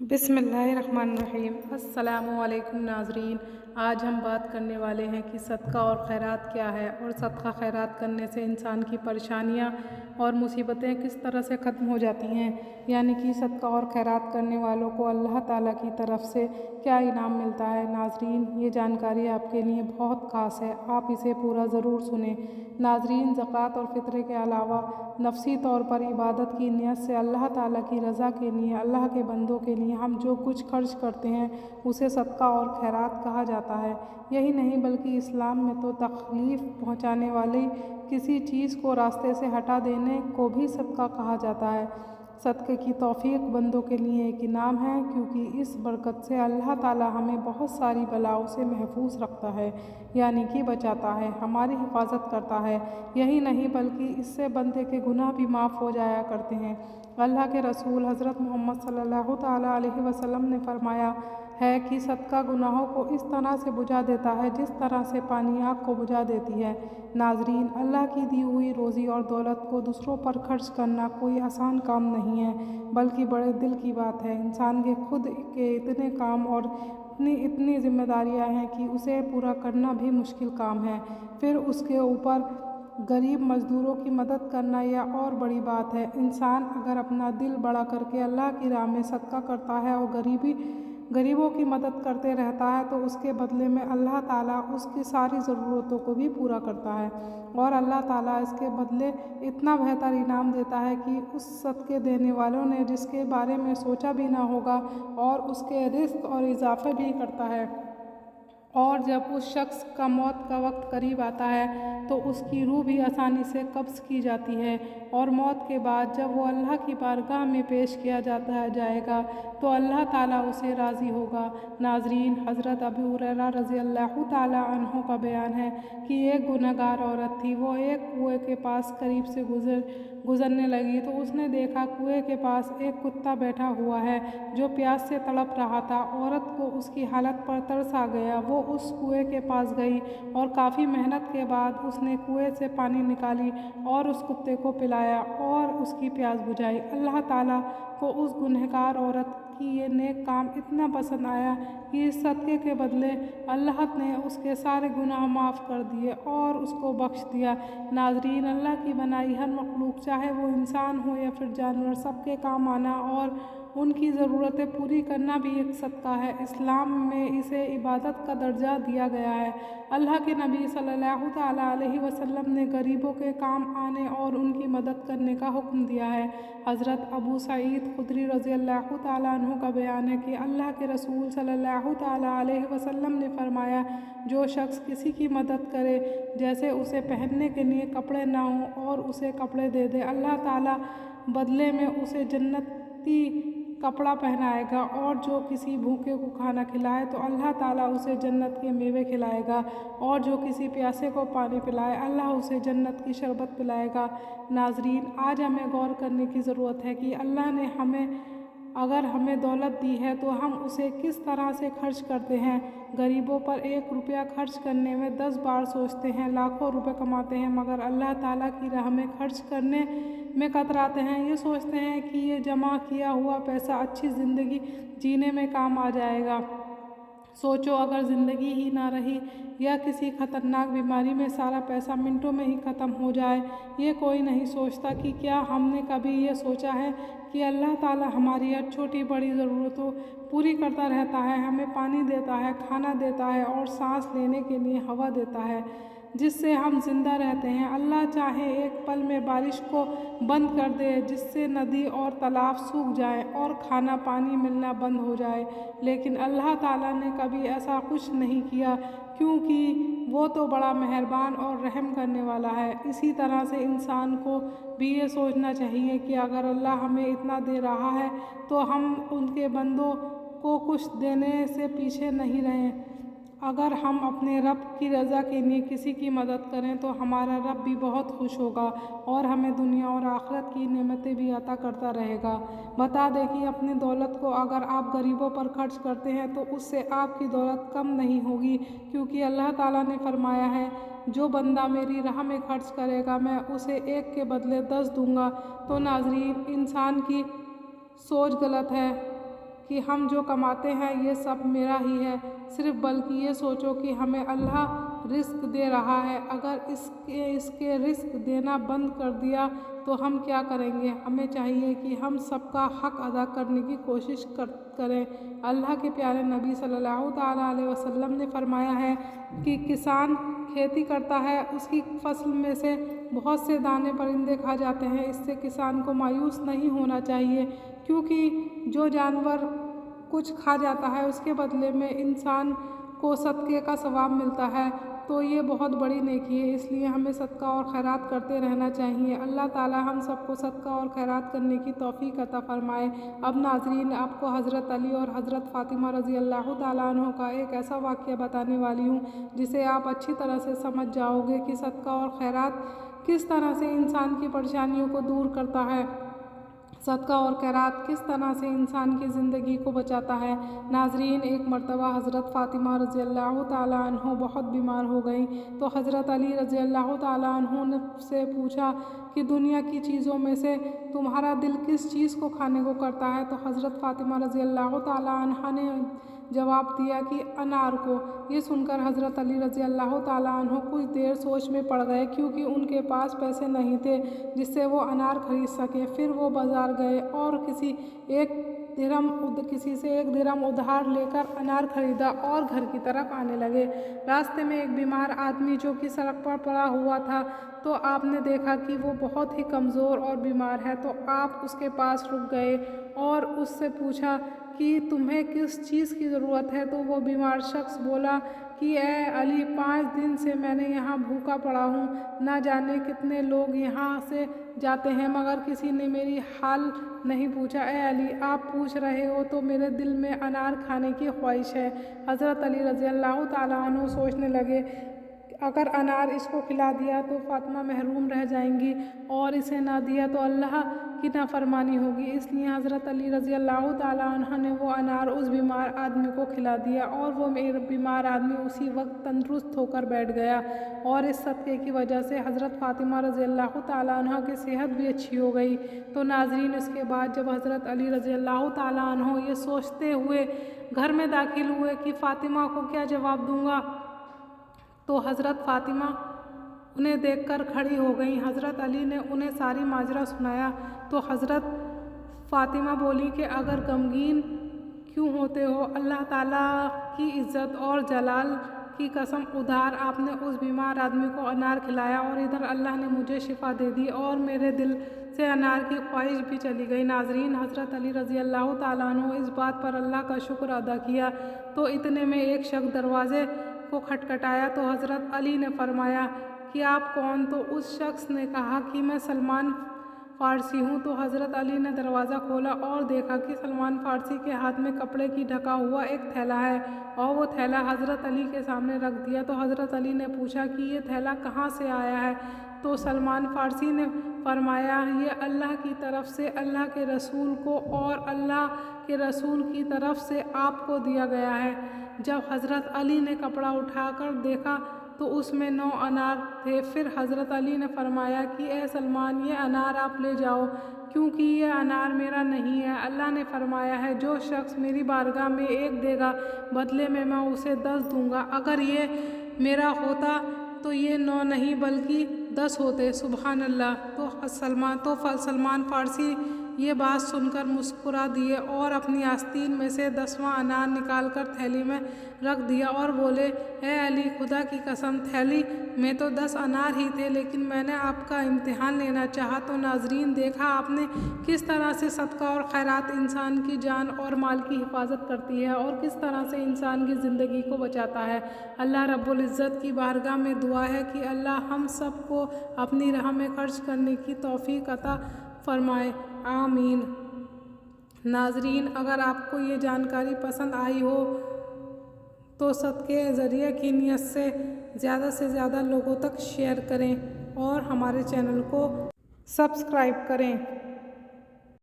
بسم اللہ الرحمن الرحیم۔ السلام علیکم ناظرین، آج ہم بات کرنے والے ہیں کہ صدقہ اور خیرات کیا ہے اور صدقہ خیرات کرنے سے انسان کی پریشانیاں اور مصیبتیں کس طرح سے ختم ہو جاتی ہیں، یعنی کہ صدقہ اور خیرات کرنے والوں کو اللہ تعالیٰ کی طرف سے کیا انعام ملتا ہے۔ ناظرین، یہ جانکاری آپ کے لیے بہت خاص ہے، آپ اسے پورا ضرور سنیں۔ ناظرین، زکوٰۃ اور فطرے کے علاوہ نفسی طور پر عبادت کی نیت سے اللہ تعالیٰ کی رضا کے لیے، اللہ کے بندوں کے لیے ہم جو کچھ خرچ کرتے ہیں اسے صدقہ اور خیرات کہا جاتا ہے۔ یہی نہیں بلکہ اسلام میں تو تکلیف پہنچانے والی کسی چیز کو راستے سے ہٹا دینے کو بھی صدقہ کہا جاتا ہے۔ صدقے کی توفیق بندوں کے لیے ایک انعام ہے، کیونکہ اس برکت سے اللہ تعالیٰ ہمیں بہت ساری بلاؤں سے محفوظ رکھتا ہے، یعنی کہ بچاتا ہے، ہماری حفاظت کرتا ہے۔ یہی نہیں بلکہ اس سے بندے کے گناہ بھی معاف ہو جایا کرتے ہیں۔ اللہ کے رسول حضرت محمد صلی اللہ تعالیٰ علیہ وسلم نے فرمایا ہے کہ صدقہ گناہوں کو اس طرح سے بجھا دیتا ہے جس طرح سے پانی آگ کو بجھا دیتی ہے۔ ناظرین، اللہ کی دی ہوئی روزی اور دولت کو دوسروں پر خرچ کرنا کوئی آسان کام نہیں ہے، بلکہ بڑے دل کی بات ہے۔ انسان کے خود کے اتنے کام اور اتنی ذمہ داریاں ہیں کہ اسے پورا کرنا بھی مشکل کام ہے، پھر اس کے اوپر غریب مزدوروں کی مدد کرنا یہ اور بڑی بات ہے۔ انسان اگر اپنا دل بڑا کر کے اللہ کی راہ میں صدقہ کرتا ہے اور غریبوں کی مدد کرتے رہتا ہے تو اس کے بدلے میں اللہ تعالیٰ اس کی ساری ضرورتوں کو بھی پورا کرتا ہے، اور اللہ تعالیٰ اس کے بدلے اتنا بہتر انعام دیتا ہے کہ اس صدقے دینے والوں نے جس کے بارے میں سوچا بھی نہ ہوگا، اور اس کے رزق اور اضافے بھی کرتا ہے۔ اور جب اس شخص کا موت کا وقت قریب آتا ہے تو اس کی روح بھی آسانی سے قبض کی جاتی ہے، اور موت کے بعد جب وہ اللہ کی بارگاہ میں پیش کیا جائے گا تو اللہ تعالیٰ اسے راضی ہوگا۔ ناظرین، حضرت ابو ہریرہ رضی اللہ تعالیٰ عنہ کا بیان ہے کہ ایک گناہ گار عورت تھی، وہ ایک کنویں کے پاس قریب سے گزرنے لگی تو اس نے دیکھا کنویں کے پاس ایک کتا بیٹھا ہوا ہے جو پیاس سے تڑپ رہا تھا۔ عورت کو اس کی حالت پر ترس آ گیا، وہ اس کنویں کے پاس گئی اور کافی محنت کے بعد اس نے کنویں سے پانی نکالی اور اس کتے کو پلایا اور اس کی پیاس بجھائی۔ اللہ تعالیٰ کو اس گنہگار عورت کی یہ نیک کام اتنا پسند آیا کہ اس صدقے کے بدلے اللہ نے اس کے سارے گناہ معاف کر دیے اور اس کو بخش دیا۔ ناظرین، اللہ کی بنائی ہر مخلوق، چاہے وہ انسان ہو یا پھر جانور، سب کے کام آنا اور ان کی ضرورتیں پوری کرنا بھی ایک صدقہ ہے۔ اسلام میں اسے عبادت کا درجہ دیا گیا ہے۔ اللہ کے نبی صلی اللہ تعالیٰ علیہ وسلم نے غریبوں کے کام آنے اور ان کی مدد کرنے کا حکم دیا ہے۔ حضرت ابو سعید خدری رضی اللہ تعالیٰ عنہ کا بیان ہے کہ اللہ کے رسول صلی اللہ تعالیٰ علیہ وسلم نے فرمایا، جو شخص کسی کی مدد کرے، جیسے اسے پہننے کے لیے کپڑے نہ ہوں اور اسے کپڑے دے دے، اللہ تعالیٰ بدلے میں اسے جنتی کپڑا پہنائے گا، اور جو کسی بھوکے کو کھانا کھلائے تو اللہ تعالیٰ اسے جنت کے میوے کھلائے گا، اور جو کسی پیاسے کو پانی پلائے اللہ اسے جنت کی شربت پلائے گا۔ ناظرین، آج ہمیں غور کرنے کی ضرورت ہے کہ اللہ نے اگر ہمیں دولت دی ہے تو ہم اسے کس طرح سے خرچ کرتے ہیں۔ غریبوں پر 1 روپیہ خرچ کرنے میں 10 بار سوچتے ہیں، لاکھوں روپے کماتے ہیں مگر اللہ تعالیٰ کی راہ میں خرچ کرنے میں کتراتے ہیں۔ یہ سوچتے ہیں کہ یہ جمع کیا ہوا پیسہ اچھی زندگی جینے میں کام آ جائے گا۔ سوچو، اگر زندگی ہی نہ رہی یا کسی خطرناک بیماری میں سارا پیسہ منٹوں میں ہی ختم ہو جائے۔ یہ کوئی نہیں سوچتا کہ کیا ہم نے کبھی یہ سوچا ہے کہ اللہ تعالیٰ ہماری ہر چھوٹی بڑی ضرورتوں پوری کرتا رہتا ہے، ہمیں پانی دیتا ہے، کھانا دیتا ہے اور سانس لینے کے لیے ہوا دیتا ہے جس سے ہم زندہ رہتے ہیں۔ اللہ چاہے ایک پل میں بارش کو بند کر دے جس سے ندی اور تالاب سوکھ جائیں اور کھانا پانی ملنا بند ہو جائے، لیکن اللہ تعالیٰ نے کبھی ایسا کچھ نہیں کیا، کیونکہ وہ تو بڑا مہربان اور رحم کرنے والا ہے۔ اسی طرح سے انسان کو بھی یہ سوچنا چاہیے کہ اگر اللہ ہمیں اتنا دے رہا ہے تو ہم ان کے بندوں کو کچھ دینے سے پیچھے نہیں رہیں۔ اگر ہم اپنے رب کی رضا کے لیے کسی کی مدد کریں تو ہمارا رب بھی بہت خوش ہوگا اور ہمیں دنیا اور آخرت کی نعمتیں بھی عطا کرتا رہے گا۔ بتا دیں کہ اپنی دولت کو اگر آپ غریبوں پر خرچ کرتے ہیں تو اس سے آپ کی دولت کم نہیں ہوگی، کیونکہ اللہ تعالیٰ نے فرمایا ہے، جو بندہ میری راہ میں خرچ کرے گا میں اسے 1 کے بدلے 10 دوں گا۔ تو ناظرین، انسان کی سوچ غلط ہے کہ ہم جو کماتے ہیں یہ سب میرا ہی ہے، صرف بلکہ یہ سوچو کہ ہمیں اللہ رزق دے رہا ہے، اگر اس کے رزق دینا بند کر دیا تو ہم کیا کریں گے؟ ہمیں چاہیے کہ ہم سب کا حق ادا کرنے کی کوشش کریں۔ اللہ کے پیارے نبی صلی اللہ تعالیٰ علیہ وسلم نے فرمایا ہے کہ کسان کھیتی کرتا ہے، اس کی فصل میں سے بہت سے دانے پرندے کھا جاتے ہیں، اس سے کسان کو مایوس نہیں ہونا چاہیے، کیونکہ جو جانور کچھ کھا جاتا ہے اس کے بدلے میں انسان کو صدقے کا ثواب ملتا ہے، تو یہ بہت بڑی نیکی ہے، اس لیے ہمیں صدقہ اور خیرات کرتے رہنا چاہیے۔ اللہ تعالیٰ ہم سب کو صدقہ اور خیرات کرنے کی توفیق عطا فرمائے۔ اب ناظرین، آپ کو حضرت علی اور حضرت فاطمہ رضی اللہ تعالیٰ عنہ کا ایک ایسا واقعہ بتانے والی ہوں جسے آپ اچھی طرح سے سمجھ جاؤ گے کہ صدقہ اور خیرات کس طرح سے انسان کی پریشانیوں کو دور کرتا ہے، صدقہ اور خیرات کس طرح سے انسان کی زندگی کو بچاتا ہے۔ ناظرین، ایک مرتبہ حضرت فاطمہ رضی اللہ تعالیٰ عنہ بہت بیمار ہو گئیں تو حضرت علی رضی اللہ تعالیٰ عنہ نے سے پوچھا کہ دنیا کی چیزوں میں سے تمہارا دل کس چیز کو کھانے کو کرتا ہے؟ تو حضرت فاطمہ رضی اللہ تعالیٰ عنہ نے جواب دیا کہ انار کو۔ یہ سن کر حضرت علی رضی اللہ تعالیٰ عنہ کچھ دیر سوچ میں پڑ گئے، کیونکہ ان کے پاس پیسے نہیں تھے جس سے وہ انار خرید سکیں۔ پھر وہ بازار گئے اور کسی سے ایک درہم ادھار لے کر انار خریدا اور گھر کی طرف آنے لگے۔ راستے میں ایک بیمار آدمی جو کہ سڑک پر پڑا ہوا تھا تو آپ نے دیکھا کہ وہ بہت ہی کمزور اور بیمار ہے، تو آپ اس کے پاس رک گئے اور اس سے پوچھا کہ تمہیں کس چیز کی ضرورت ہے؟ تو وہ بیمار شخص بولا کہ اے علی، 5 دن سے میں نے یہاں بھوکا پڑا ہوں، نہ جانے کتنے لوگ یہاں سے جاتے ہیں مگر کسی نے میری حال نہیں پوچھا۔ اے علی، آپ پوچھ رہے ہو تو میرے دل میں انار کھانے کی خواہش ہے۔ حضرت علی رضی اللہ تعالیٰ عنہ سوچنے لگے اگر انار اس کو کھلا دیا تو فاطمہ محروم رہ جائیں گی اور اسے نہ دیا تو اللہ کی نافرمانی ہوگی، اس لیے حضرت علی رضی اللہ تعالیٰ عنہ نے وہ انار اس بیمار آدمی کو کھلا دیا اور وہ بیمار آدمی اسی وقت تندرست ہو کر بیٹھ گیا، اور اس صدقے کی وجہ سے حضرت فاطمہ رضی اللہ تعالیٰ عنہ کی صحت بھی اچھی ہو گئی۔ تو ناظرین، اس کے بعد جب حضرت علی رضی اللہ تعالیٰ عنہ یہ سوچتے ہوئے گھر میں داخل ہوئے کہ فاطمہ کو کیا جواب دوں گا، تو حضرت فاطمہ انہیں دیکھ کر کھڑی ہو گئیں۔ حضرت علی نے انہیں ساری ماجرا سنایا تو حضرت فاطمہ بولی کہ اگر غمگین کیوں ہوتے ہو؟ اللہ تعالیٰ کی عزت اور جلال کی قسم، ادھر آپ نے اس بیمار آدمی کو انار کھلایا اور ادھر اللہ نے مجھے شفا دے دی اور میرے دل سے انار کی خواہش بھی چلی گئی۔ ناظرین، حضرت علی رضی اللہ تعالیٰ عنہ اس بات پر اللہ کا شکر ادا کیا تو اتنے میں ایک شخص دروازے کو کھٹکھٹایا تو حضرت علی نے فرمایا کہ آپ کون؟ تو اس شخص نے کہا کہ میں سلمان فارسی ہوں۔ تو حضرت علی نے دروازہ کھولا اور دیکھا کہ سلمان فارسی کے ہاتھ میں کپڑے کی ڈھکا ہوا ایک تھیلا ہے اور وہ تھیلا حضرت علی کے سامنے رکھ دیا۔ تو حضرت علی نے پوچھا کہ یہ تھیلا کہاں سے آیا ہے؟ تو سلمان فارسی نے فرمایا یہ اللہ کی طرف سے اللہ کے رسول کو اور اللہ کے رسول کی طرف سے آپ کو دیا گیا ہے۔ جب حضرت علی نے کپڑا اٹھا کر دیکھا تو اس میں 9 انار تھے۔ پھر حضرت علی نے فرمایا کہ اے سلمان، یہ انار آپ لے جاؤ کیونکہ یہ انار میرا نہیں ہے۔ اللہ نے فرمایا ہے جو شخص میری بارگاہ میں 1 دے گا بدلے میں اسے 10 دوں گا، اگر یہ میرا ہوتا تو یہ 9 نہیں بلکہ 10 ہوتے۔ سبحان اللہ۔ تو سلمان فارسی یہ بات سن کر مسکرا دیے اور اپنی آستین میں سے 10واں انار نکال کر تھیلی میں رکھ دیا اور بولے اے علی، خدا کی قسم تھیلی میں تو 10 انار ہی تھے لیکن میں نے آپ کا امتحان لینا چاہا۔ تو ناظرین، دیکھا آپ نے کس طرح سے صدقہ اور خیرات انسان کی جان اور مال کی حفاظت کرتی ہے اور کس طرح سے انسان کی زندگی کو بچاتا ہے۔ اللہ رب العزت کی بارگاہ میں دعا ہے کہ اللہ ہم سب کو اپنی راہ میں خرچ کرنے کی توفیق عطا فرمائے، آمین۔ ناظرین، اگر آپ کو یہ جانکاری پسند آئی ہو تو صدقے ذریعہ کی نیت سے زیادہ لوگوں تک شیئر کریں اور ہمارے چینل کو سبسکرائب کریں۔